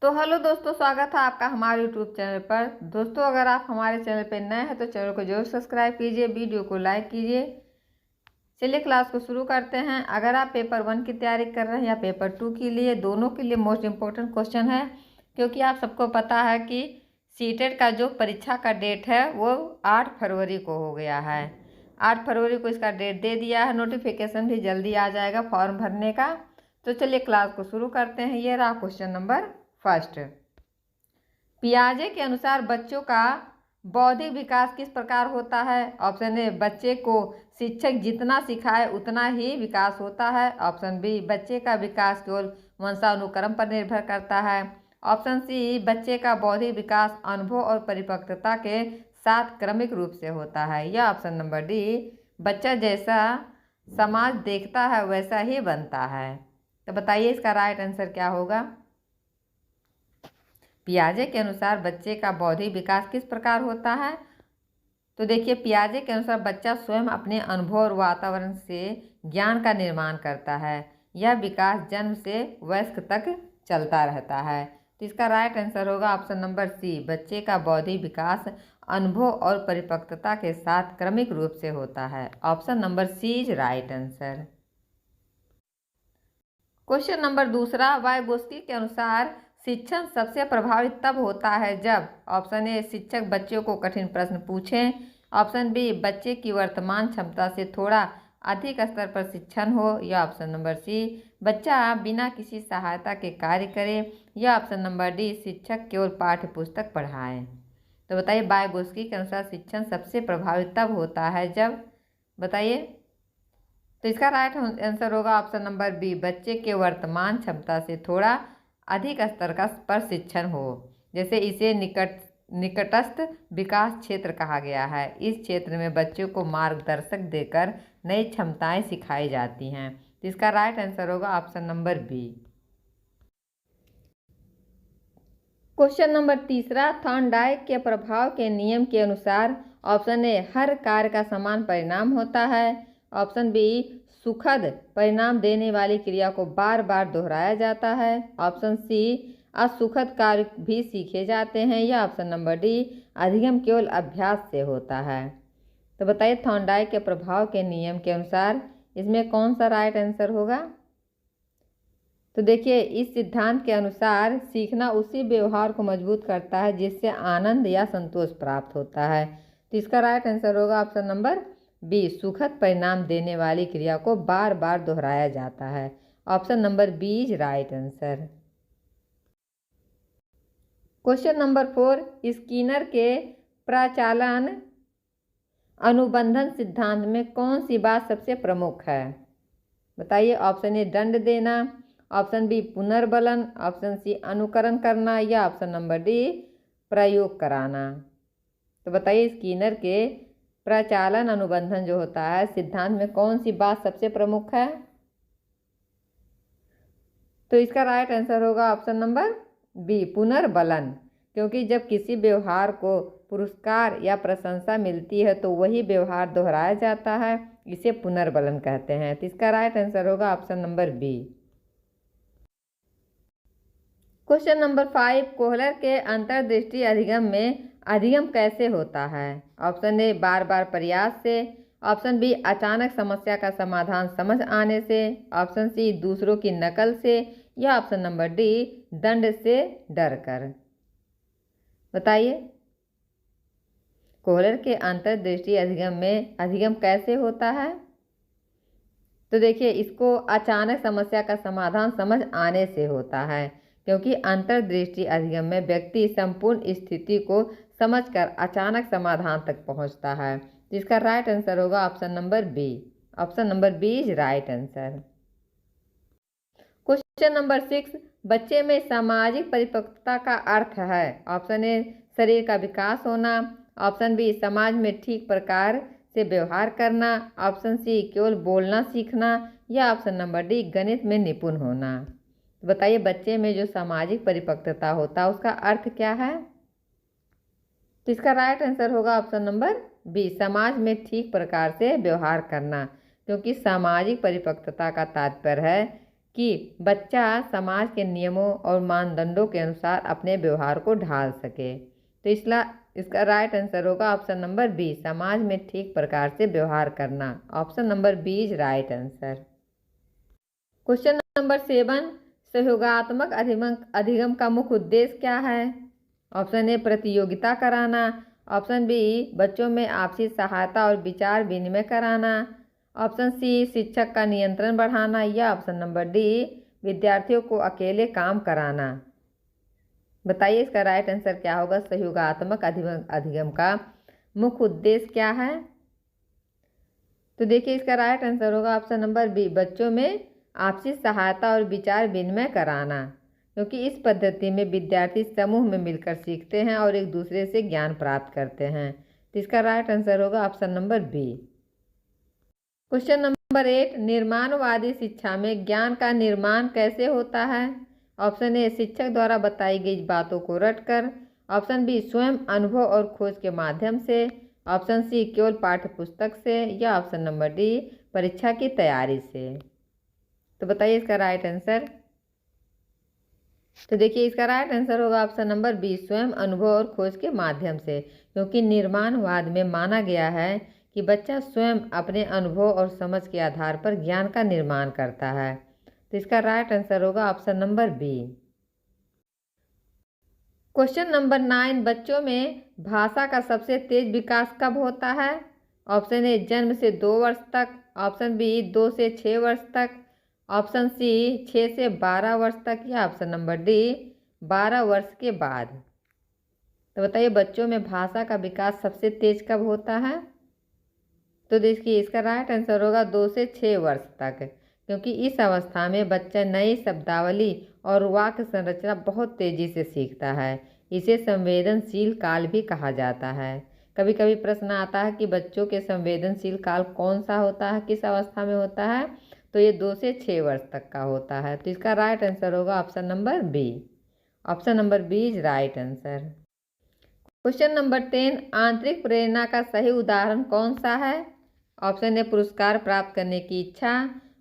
तो हेलो दोस्तों, स्वागत है आपका हमारे यूट्यूब चैनल पर। दोस्तों, अगर आप हमारे चैनल पर नए हैं तो चैनल को जरूर सब्सक्राइब कीजिए, वीडियो को लाइक कीजिए। चलिए क्लास को शुरू करते हैं। अगर आप पेपर 1 की तैयारी कर रहे हैं या पेपर 2 के लिए, दोनों के लिए मोस्ट इम्पोर्टेंट क्वेश्चन है, क्योंकि आप सबको पता है कि सीटेट का जो परीक्षा का डेट है वो 8 फरवरी को हो गया है। 8 फरवरी को इसका डेट दे दिया है। नोटिफिकेशन भी जल्दी आ जाएगा फॉर्म भरने का। तो चलिए क्लास को शुरू करते हैं। ये रहा क्वेश्चन नंबर फर्स्ट। पियाजे के अनुसार बच्चों का बौद्धिक विकास किस प्रकार होता है? ऑप्शन ए, बच्चे को शिक्षक जितना सिखाए उतना ही विकास होता है। ऑप्शन बी, बच्चे का विकास केवल वंशानुक्रम पर निर्भर करता है। ऑप्शन सी, बच्चे का बौद्धिक विकास अनुभव और परिपक्वता के साथ क्रमिक रूप से होता है। या ऑप्शन नंबर डी, बच्चा जैसा समाज देखता है वैसा ही बनता है। तो बताइए इसका राइट आंसर क्या होगा? पियाजे के अनुसार बच्चे का बौद्धिक विकास किस प्रकार होता है? तो देखिए, पियाजे के अनुसार बच्चा स्वयं अपने अनुभव और वातावरण से ज्ञान का निर्माण करता है। यह विकास जन्म से वयस्क तक चलता रहता है। तो इसका राइट आंसर होगा ऑप्शन नंबर सी, बच्चे का बौद्धिक विकास अनुभव और परिपक्वता के साथ क्रमिक रूप से होता है। Option number C is right answer. Question number दूसरा, वाइगोत्स्की के अनुसार शिक्षण सबसे प्रभावित तब होता है जब ऑप्शन ए, शिक्षक बच्चों को कठिन प्रश्न पूछें। ऑप्शन बी, बच्चे की वर्तमान क्षमता से थोड़ा अधिक स्तर पर शिक्षण हो। या ऑप्शन नंबर सी, बच्चा बिना किसी सहायता के कार्य करे। या ऑप्शन नंबर डी, शिक्षक केवल पाठ्य पुस्तक पढ़ाएं। तो बताइए, वाइगोत्स्की के अनुसार शिक्षण सबसे प्रभावित तब होता है जब, बताइए। तो इसका राइट आंसर होगा ऑप्शन नंबर बी, बच्चे के वर्तमान क्षमता से थोड़ा अधिक स्तर का पर शिक्षण हो। जैसे इसे निकटस्थ विकास क्षेत्र कहा गया है। इस क्षेत्र में बच्चों को मार्गदर्शक देकर नई क्षमताएं सिखाई जाती हैं। तो इसका राइट आंसर होगा option number B. Question number तीसरा, थॉर्नडाइक के प्रभाव के नियम के अनुसार ऑप्शन ए, हर कार्य का समान परिणाम होता है। ऑप्शन बी, सुखद परिणाम देने वाली क्रिया को बार बार दोहराया जाता है। ऑप्शन सी, असुखद कार्य भी सीखे जाते हैं। या ऑप्शन नंबर डी, अधिगम केवल अभ्यास से होता है। तो बताइए, थॉर्नडाइक के प्रभाव के नियम के अनुसार इसमें कौन सा राइट आंसर होगा? तो देखिए, इस सिद्धांत के अनुसार सीखना उसी व्यवहार को मजबूत करता है जिससे आनंद या संतोष प्राप्त होता है। तो इसका राइट आंसर होगा ऑप्शन नंबर बी, सुखद परिणाम देने वाली क्रिया को बार बार दोहराया जाता है। Option number B is right answer. Question number 4, Skinner के प्रचालन अनुबंधन सिद्धांत में कौन सी बात सबसे प्रमुख है? बताइए। ऑप्शन ए, दंड देना। ऑप्शन बी, पुनर्बलन। ऑप्शन सी, अनुकरण करना। या ऑप्शन नंबर डी, प्रयोग कराना। तो बताइए, स्किनर के प्रचालन अनुबंधन जो होता है सिद्धांत में कौन सी बात सबसे प्रमुख है? तो इसका राइट आंसर होगा ऑप्शन नंबर बी, पुनर्बलन। क्योंकि जब किसी व्यवहार को पुरस्कार या प्रशंसा मिलती है तो वही व्यवहार दोहराया जाता है, इसे पुनर्बलन कहते हैं। तो इसका राइट आंसर होगा option number B. Question number 5, Kohler के अंतर्दृष्टि अधिगम में अधिगम कैसे होता है? ऑप्शन ए, बार बार प्रयास से। ऑप्शन बी, अचानक समस्या का समाधान समझ आने से। ऑप्शन सी, दूसरों की नकल से। या ऑप्शन नंबर डी, दंड से डर कर। बताइए, कोहलर के अंतर्दृष्टि अधिगम में अधिगम कैसे होता है? तो देखिए, इसको अचानक समस्या का समाधान समझ आने से होता है, क्योंकि अंतर्दृष्टि अधिगम में व्यक्ति संपूर्ण स्थिति को समझकर अचानक समाधान तक पहुंचता है। जिसका राइट आंसर होगा option number B. Option number B is right answer. Question number 6, बच्चे में सामाजिक परिपक्वता का अर्थ है। ऑप्शन ए, शरीर का विकास होना। ऑप्शन बी, समाज में ठीक प्रकार से व्यवहार करना। ऑप्शन सी, केवल बोलना सीखना। या ऑप्शन नंबर डी, गणित में निपुण होना। तो बताइए, बच्चे में जो सामाजिक परिपक्वता होता है उसका अर्थ क्या है? तो इसका राइट आंसर होगा ऑप्शन नंबर बी, समाज में ठीक प्रकार से व्यवहार करना। क्योंकि सामाजिक परिपक्वता का तात्पर्य है कि बच्चा समाज के नियमों और मानदंडों के अनुसार अपने व्यवहार को ढाल सके। तो इसका राइट आंसर होगा ऑप्शन नंबर बी, समाज में ठीक प्रकार से व्यवहार करना। Option number B is right answer. Question number 7, सहयोगात्मक अधिगम का मुख्य उद्देश्य क्या है? ऑप्शन ए प्रतियोगिता कराना, ऑप्शन बी बच्चों में आपसी सहायता और विचार विनिमय कराना, ऑप्शन सी शिक्षक का नियंत्रण बढ़ाना, या ऑप्शन नंबर डी विद्यार्थियों को अकेले काम कराना। बताइए इसका राइट आंसर क्या होगा? सहयोगात्मक अधिगम का मुख्य उद्देश्य क्या है? तो देखिए इसका राइट आंसर होगा ऑप्शन नंबर बी, बच्चों में आपसी सहायता और विचार विनिमय कराना, क्योंकि इस पद्धति में विद्यार्थी समूह में मिलकर सीखते हैं और एक दूसरे से ज्ञान प्राप्त करते हैं। तो इसका राइट आंसर होगा option number B. Question number 8, निर्माणवादी शिक्षा में ज्ञान का निर्माण कैसे होता है? ऑप्शन ए शिक्षक द्वारा बताई गई बातों को रटकर, ऑप्शन बी स्वयं अनुभव और खोज के माध्यम से, ऑप्शन सी केवल पाठ्य पुस्तक से, या ऑप्शन नंबर डी परीक्षा की तैयारी से। तो बताइए इसका राइट आंसर। तो देखिए इसका राइट आंसर होगा ऑप्शन नंबर बी, स्वयं अनुभव और खोज के माध्यम से, क्योंकि निर्माणवाद में माना गया है कि बच्चा स्वयं अपने अनुभव और समझ के आधार पर ज्ञान का निर्माण करता है। तो इसका राइट आंसर होगा option number B. Question number 9, बच्चों में भाषा का सबसे तेज विकास कब होता है? ऑप्शन ए जन्म से 2 वर्ष तक, ऑप्शन बी 2 से 6 वर्ष तक, ऑप्शन सी 6 से 12 वर्ष तक, या ऑप्शन नंबर डी 12 वर्ष के बाद। तो बताइए बच्चों में भाषा का विकास सबसे तेज कब होता है? तो देखिए इसका राइट आंसर होगा 2 से 6 वर्ष तक, क्योंकि इस अवस्था में बच्चा नई शब्दावली और वाक्य संरचना बहुत तेजी से सीखता है। इसे संवेदनशील काल भी कहा जाता है। कभी कभी प्रश्न आता है कि बच्चों के संवेदनशील काल कौन सा होता है, किस अवस्था में होता है? तो ये 2 से 6 वर्ष तक का होता है। तो इसका राइट आंसर होगा option number B. Option number B is right answer. Question number 10, आंतरिक प्रेरणा का सही उदाहरण कौन सा है? ऑप्शन ए पुरस्कार प्राप्त करने की इच्छा,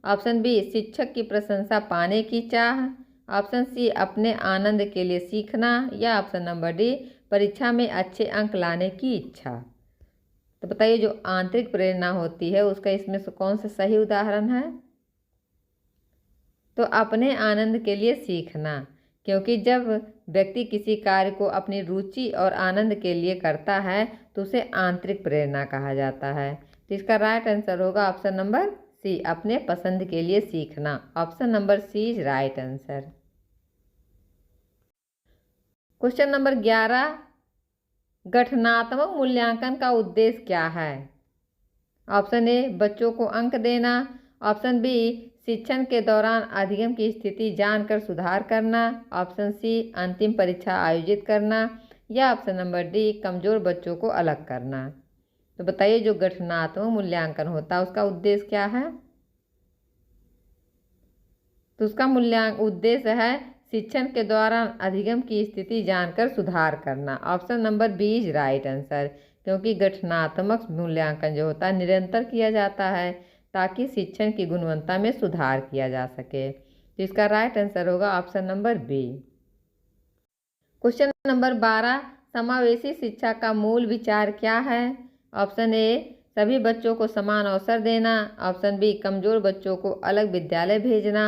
ऑप्शन बी शिक्षक की प्रशंसा पाने की चाह, ऑप्शन सी अपने आनंद के लिए सीखना, या ऑप्शन नंबर डी परीक्षा में अच्छे अंक लाने की इच्छा। तो बताइए जो आंतरिक प्रेरणा होती है उसका इसमें से कौन सा सही उदाहरण है? तो अपने आनंद के लिए सीखना, क्योंकि जब व्यक्ति किसी कार्य को अपनी रुचि और आनंद के लिए करता है तो उसे आंतरिक प्रेरणा कहा जाता है। तो इसका राइट आंसर होगा ऑप्शन नंबर सी, अपने पसंद के लिए सीखना। Option number C is right answer. Question number 11, गठनात्मक मूल्यांकन का उद्देश्य क्या है? ऑप्शन ए बच्चों को अंक देना, ऑप्शन बी शिक्षण के दौरान अधिगम की स्थिति जानकर सुधार करना, ऑप्शन सी अंतिम परीक्षा आयोजित करना, या ऑप्शन नंबर डी कमजोर बच्चों को अलग करना। तो बताइए जो गठनात्मक मूल्यांकन होता है उसका उद्देश्य क्या है? तो उसका उद्देश्य है शिक्षण के दौरान अधिगम की स्थिति जानकर सुधार करना। Option number B is right answer, क्योंकि गठनात्मक मूल्यांकन जो होता है निरंतर किया जाता है ताकि शिक्षण की गुणवत्ता में सुधार किया जा सके। तो इसका राइट आंसर होगा option number B. Question number 12, समावेशी शिक्षा का मूल विचार क्या है? ऑप्शन ए सभी बच्चों को समान अवसर देना, ऑप्शन बी कमजोर बच्चों को अलग विद्यालय भेजना,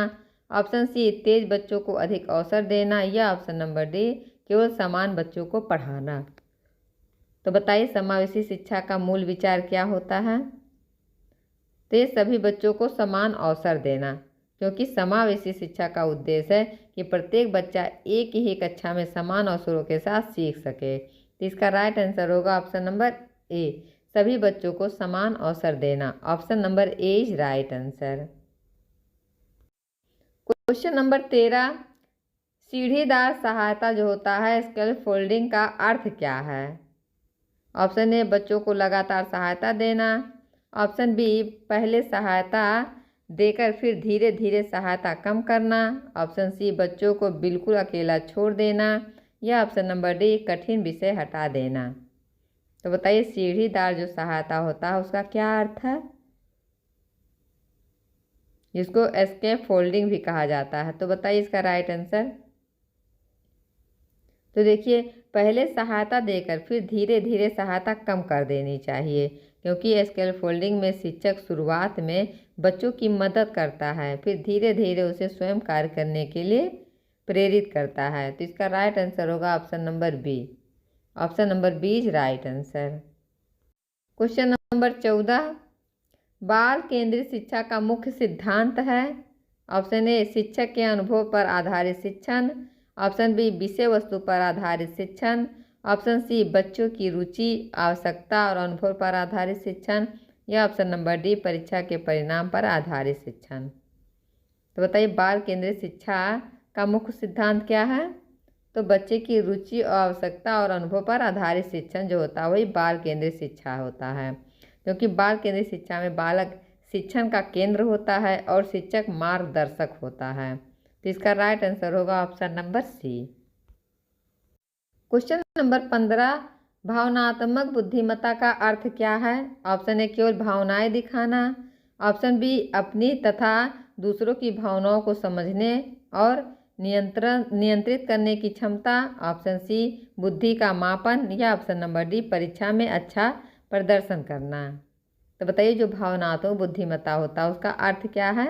ऑप्शन सी तेज बच्चों को अधिक अवसर देना, या ऑप्शन नंबर डी केवल समान बच्चों को पढ़ाना। तो बताइए समावेशी शिक्षा का मूल विचार क्या होता है? तो ये सभी बच्चों को समान अवसर देना, क्योंकि समावेशी शिक्षा का उद्देश्य है कि प्रत्येक बच्चा एक ही कक्षा में समान अवसरों के साथ सीख सके। तो इसका राइट आंसर होगा ऑप्शन नंबर ए, सभी बच्चों को समान अवसर देना। Option number A is right answer. Question number 13, सीढ़ीदार सहायता जो होता है स्कैफोल्डिंग का अर्थ क्या है? ऑप्शन ए बच्चों को लगातार सहायता देना, ऑप्शन बी पहले सहायता देकर फिर धीरे धीरे सहायता कम करना, ऑप्शन सी बच्चों को बिल्कुल अकेला छोड़ देना, या ऑप्शन नंबर डी कठिन विषय हटा देना। तो बताइए सीढ़ीदार जो सहायता होता है उसका क्या अर्थ है? जिसको एस्केप फोल्डिंग भी कहा जाता है। तो बताइए इसका राइट आंसर। तो देखिए, पहले सहायता देकर फिर धीरे धीरे सहायता कम कर देनी चाहिए, क्योंकि स्केल फोल्डिंग में शिक्षक शुरुआत में बच्चों की मदद करता है, फिर धीरे धीरे उसे स्वयं कार्य करने के लिए प्रेरित करता है। तो इसका राइट आंसर होगा option number B. Option number B is right answer. Question number 14, बाल केंद्रित शिक्षा का मुख्य सिद्धांत है। ऑप्शन ए शिक्षक के अनुभव पर आधारित शिक्षण, ऑप्शन बी विषय वस्तु पर आधारित शिक्षण, ऑप्शन सी बच्चों की रुचि, आवश्यकता और अनुभव पर आधारित शिक्षण, या ऑप्शन नंबर डी परीक्षा के परिणाम पर आधारित शिक्षण। तो बताइए बाल केंद्रित शिक्षा का मुख्य सिद्धांत क्या है। तो बच्चे की रुचि और आवश्यकता और अनुभव पर आधारित शिक्षण जो होता है वही बाल केंद्रित शिक्षा होता है, क्योंकि बाल केंद्रित शिक्षा में बालक शिक्षण का केंद्र होता है और शिक्षक मार्गदर्शक होता है। तो इसका राइट आंसर होगा option number C. Question number 15, भावनात्मक बुद्धिमत्ता का अर्थ क्या है। ऑप्शन ए केवल भावनाएं दिखाना, ऑप्शन बी अपनी तथा दूसरों की भावनाओं को समझने और नियंत्रित करने की क्षमता, ऑप्शन सी बुद्धि का मापन, या ऑप्शन नंबर डी परीक्षा में अच्छा प्रदर्शन करना। तो बताइए जो भावनात्मक बुद्धिमत्ता होता है उसका अर्थ क्या है।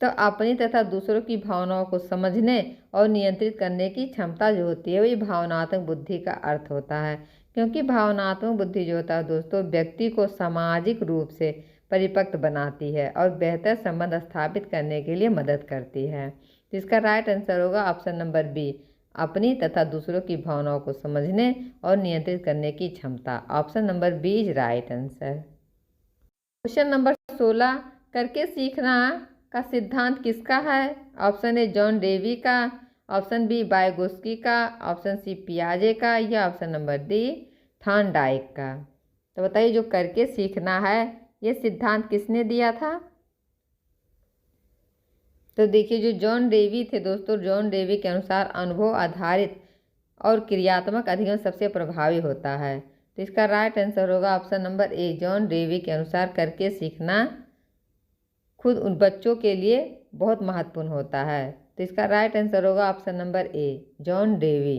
तो अपनी तथा दूसरों की भावनाओं को समझने और नियंत्रित करने की क्षमता जो होती है वही भावनात्मक बुद्धि का अर्थ होता है, क्योंकि भावनात्मक बुद्धि जो होता है दोस्तों व्यक्ति को सामाजिक रूप से परिपक्व बनाती है और बेहतर संबंध स्थापित करने के लिए मदद करती है। तो इसका राइट आंसर होगा ऑप्शन नंबर बी, अपनी तथा दूसरों की भावनाओं को समझने और नियंत्रित करने की क्षमता। Option number B is right answer. Question number 16, करके सीखना का सिद्धांत किसका है। ऑप्शन ए जॉन डेवी का, ऑप्शन बी वाइगोस्की का, ऑप्शन सी पियाजे का, या ऑप्शन नंबर डी थॉर्नडाइक का। तो बताइए जो करके सीखना है ये सिद्धांत किसने दिया था। तो देखिए जो जॉन डेवी थे दोस्तों, जॉन डेवी के अनुसार अनुभव आधारित और क्रियात्मक अधिगम सबसे प्रभावी होता है। तो इसका राइट आंसर होगा option number A, John Davy के अनुसार करके सीखना खुद उन बच्चों के लिए बहुत महत्वपूर्ण होता है। तो इसका राइट आंसर होगा option number A, John Davy.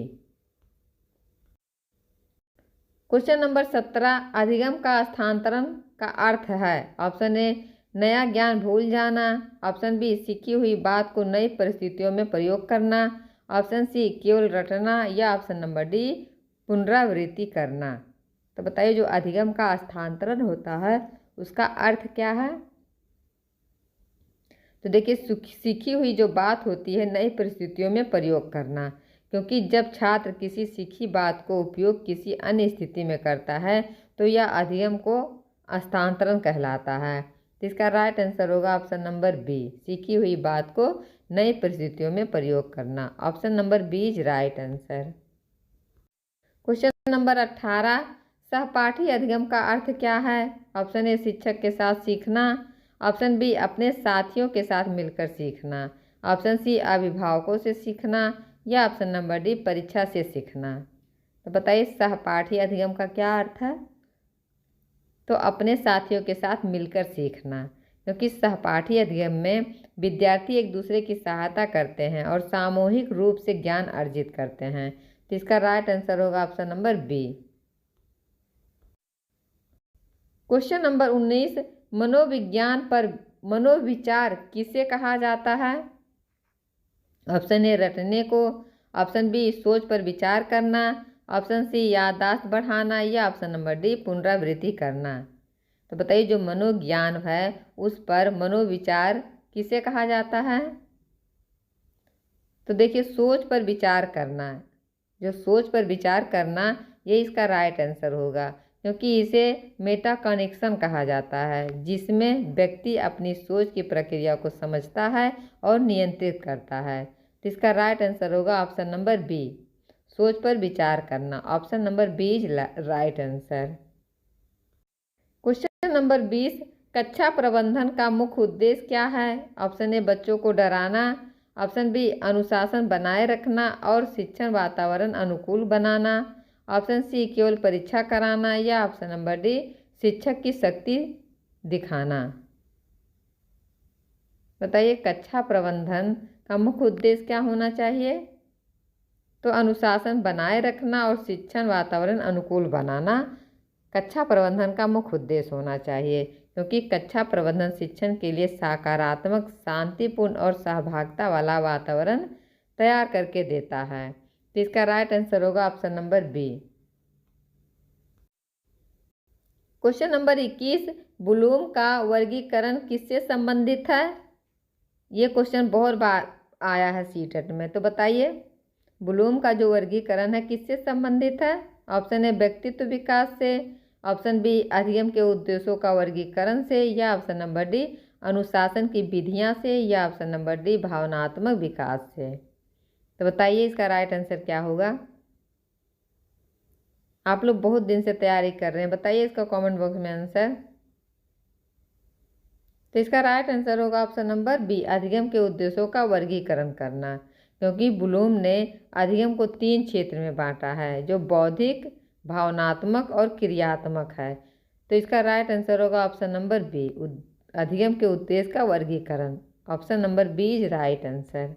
Question number 17, अधिगम का स्थानांतरण का अर्थ है। ऑप्शन ए नया ज्ञान भूल जाना, ऑप्शन बी सीखी हुई बात को नई परिस्थितियों में प्रयोग करना, ऑप्शन सी केवल रटना, या ऑप्शन नंबर डी पुनरावृत्ति करना। तो बताइए जो अधिगम का स्थानांतरण होता है उसका अर्थ क्या है। तो देखिए सीखी हुई जो बात होती है नई परिस्थितियों में प्रयोग करना, क्योंकि जब छात्र किसी सीखी बात को उपयोग किसी अन्य स्थिति में करता है तो यह अधिगम को स्थानांतरण कहलाता है। तो इसका राइट आंसर होगा ऑप्शन नंबर बी, सीखी हुई बात को नई परिस्थितियों में प्रयोग करना। Option number B is right answer. Question number 18, सहपाठी अधिगम का अर्थ क्या है। ऑप्शन ए शिक्षक के साथ सीखना, ऑप्शन बी अपने साथियों के साथ मिलकर सीखना, ऑप्शन सी अभिभावकों से सीखना, या ऑप्शन नंबर डी परीक्षा से सीखना। तो बताइए सहपाठी अधिगम का क्या अर्थ है। तो अपने साथियों के साथ मिलकर सीखना, क्योंकि सहपाठी अधिगम में विद्यार्थी एक दूसरे की सहायता करते हैं और सामूहिक रूप से ज्ञान अर्जित करते हैं। तो इसका राइट आंसर होगा option number B. Question number 19, मनोविज्ञान पर मनोविचार किसे कहा जाता है। ऑप्शन ए रटने को, ऑप्शन बी सोच पर विचार करना, ऑप्शन सी याददाश्त बढ़ाना, या ऑप्शन नंबर डी पुनरावृत्ति करना। तो बताइए जो मनोज्ञान है उस पर मनोविचार किसे कहा जाता है। तो देखिए सोच पर विचार करना, जो सोच पर विचार करना ये इसका राइट आंसर होगा, क्योंकि इसे मेटा कनेक्शन कहा जाता है, जिसमें व्यक्ति अपनी सोच की प्रक्रिया को समझता है और नियंत्रित करता है। तो इसका राइट आंसर होगा ऑप्शन नंबर बी, सोच पर विचार करना। Option number B is right answer. Question number 20, कक्षा प्रबंधन का मुख्य उद्देश्य क्या है। ऑप्शन ए बच्चों को डराना, ऑप्शन बी अनुशासन बनाए रखना और शिक्षण वातावरण अनुकूल बनाना, ऑप्शन सी केवल परीक्षा कराना, या ऑप्शन नंबर डी शिक्षक की शक्ति दिखाना। बताइए कक्षा प्रबंधन का मुख्य उद्देश्य क्या होना चाहिए? तो अनुशासन बनाए रखना और शिक्षण वातावरण अनुकूल बनाना कक्षा प्रबंधन का मुख्य उद्देश्य होना चाहिए, क्योंकि कक्षा प्रबंधन शिक्षण के लिए सकारात्मक, शांतिपूर्ण और सहभागिता वाला वातावरण तैयार करके देता है। तो इसका राइट आंसर होगा option number B. Question number 21, Bloom का वर्गीकरण किससे संबंधित है? ये क्वेश्चन बहुत बार आया है सीटेट में। तो बताइए ब्लूम का जो वर्गीकरण है किससे संबंधित है? ऑप्शन ए व्यक्तित्व विकास से, ऑप्शन बी अधिगम के उद्देश्यों का वर्गीकरण से, या ऑप्शन नंबर डी अनुशासन की विधियां से, या ऑप्शन नंबर डी भावनात्मक विकास से। तो बताइए इसका राइट आंसर क्या होगा? आप लोग बहुत दिन से तैयारी कर रहे हैं, बताइए इसका कमेंट बॉक्स में आंसर। तो इसका राइट आंसर होगा ऑप्शन नंबर बी अधिगम के उद्देश्यों का वर्गीकरण करना, क्योंकि ब्लूम ने अधिगम को 3 क्षेत्र में बांटा है, जो बौद्धिक, भावनात्मक और क्रियात्मक है। तो इसका राइट आंसर होगा ऑप्शन नंबर बी अधिगम के उद्देश्य का वर्गीकरण। Option number B is right answer.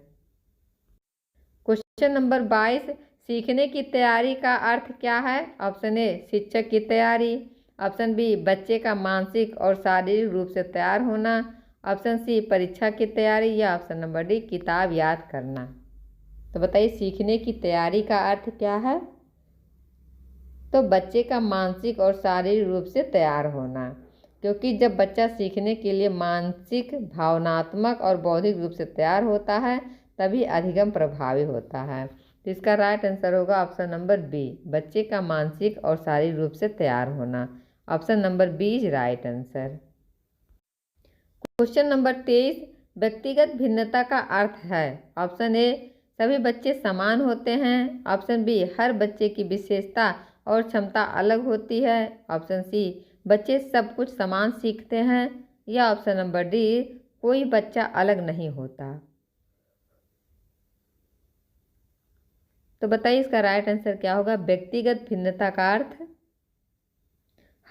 Question number 22, सीखने की तैयारी का अर्थ क्या है? ऑप्शन ए शिक्षक की तैयारी, ऑप्शन बी बच्चे का मानसिक और शारीरिक रूप से तैयार होना, ऑप्शन सी परीक्षा की तैयारी, या ऑप्शन नंबर डी किताब याद करना। तो बताइए सीखने की तैयारी का अर्थ क्या है? तो बच्चे का मानसिक और शारीरिक रूप से तैयार होना, क्योंकि जब बच्चा सीखने के लिए मानसिक, भावनात्मक और बौद्धिक रूप से तैयार होता है तभी अधिगम प्रभावी होता है। तो इसका राइट आंसर होगा ऑप्शन नंबर बी बच्चे का मानसिक और शारीरिक रूप से तैयार होना। Option number B is right answer. Question number 23, व्यक्तिगत भिन्नता का अर्थ है? ऑप्शन ए सभी बच्चे समान होते हैं, ऑप्शन बी हर बच्चे की विशेषता और क्षमता अलग होती है, ऑप्शन सी बच्चे सब कुछ समान सीखते हैं, या ऑप्शन नंबर डी कोई बच्चा अलग नहीं होता। तो बताइए इसका राइट आंसर क्या होगा? व्यक्तिगत भिन्नता का अर्थ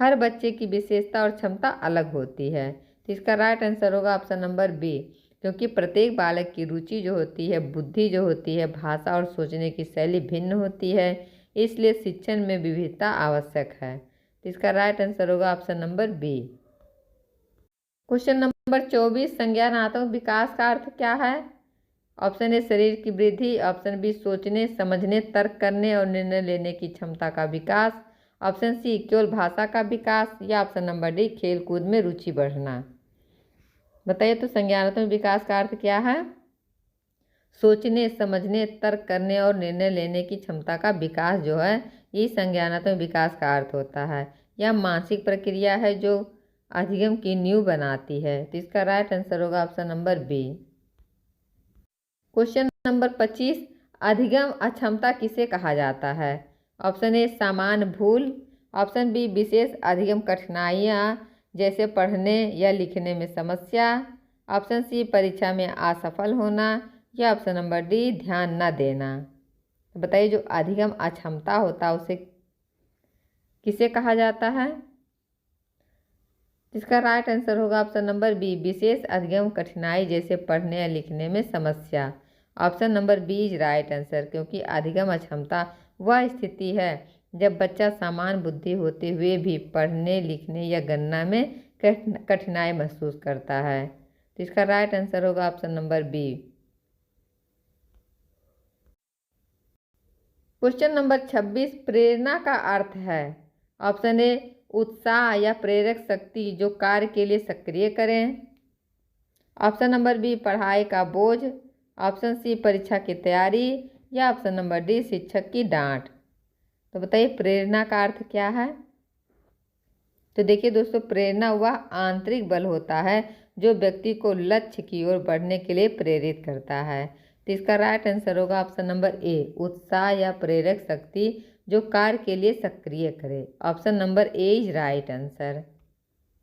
हर बच्चे की विशेषता और क्षमता अलग होती है। तो इसका राइट आंसर होगा ऑप्शन नंबर बी, क्योंकि प्रत्येक बालक की रुचि जो होती है, बुद्धि जो होती है, भाषा और सोचने की शैली भिन्न होती है, इसलिए शिक्षण में विविधता आवश्यक है। तो इसका राइट आंसर होगा option number B. Question number 24, संज्ञानात्मक विकास का अर्थ क्या है? ऑप्शन ए शरीर की वृद्धि, ऑप्शन बी सोचने, समझने, तर्क करने और निर्णय लेने की क्षमता का विकास, ऑप्शन सी केवल भाषा का विकास, या ऑप्शन नंबर डी खेल कूद में रुचि बढ़ना। बताइए तो संज्ञानात्मक विकास का अर्थ क्या है? सोचने, समझने, तर्क करने और निर्णय लेने की क्षमता का विकास जो है ये संज्ञानात्मक विकास का अर्थ होता है। यह मानसिक प्रक्रिया है जो अधिगम की नींव बनाती है। तो इसका राइट आंसर होगा option number B. Question number 25, अधिगम अक्षमता किसे कहा जाता है? ऑप्शन ए सामान्य भूल, ऑप्शन बी विशेष अधिगम कठिनाइयाँ जैसे पढ़ने या लिखने में समस्या, ऑप्शन सी परीक्षा में असफल होना, या ऑप्शन नंबर डी ध्यान न देना। तो बताइए जो अधिगम अक्षमता होता है उसे किसे कहा जाता है? इसका राइट आंसर होगा ऑप्शन नंबर बी विशेष अधिगम कठिनाई जैसे पढ़ने या लिखने में समस्या। Option number B is right answer, क्योंकि अधिगम अक्षमता वह स्थिति है जब बच्चा समान बुद्धि होते हुए भी पढ़ने, लिखने या गणना में कठिनाई महसूस करता है। तो इसका राइट आंसर होगा option number B. Question number 26, प्रेरणा का अर्थ है? ऑप्शन ए उत्साह या प्रेरक शक्ति जो कार्य के लिए सक्रिय करें, ऑप्शन नंबर बी पढ़ाई का बोझ, ऑप्शन सी परीक्षा की तैयारी, या ऑप्शन नंबर डी शिक्षक की डांट। तो बताइए प्रेरणा का अर्थ क्या है? तो देखिए दोस्तों, प्रेरणा वह आंतरिक बल होता है जो व्यक्ति को लक्ष्य की ओर बढ़ने के लिए प्रेरित करता है। तो इसका राइट आंसर होगा ऑप्शन नंबर ए उत्साह या प्रेरक शक्ति जो कार्य के लिए सक्रिय करे। Option number A is right answer.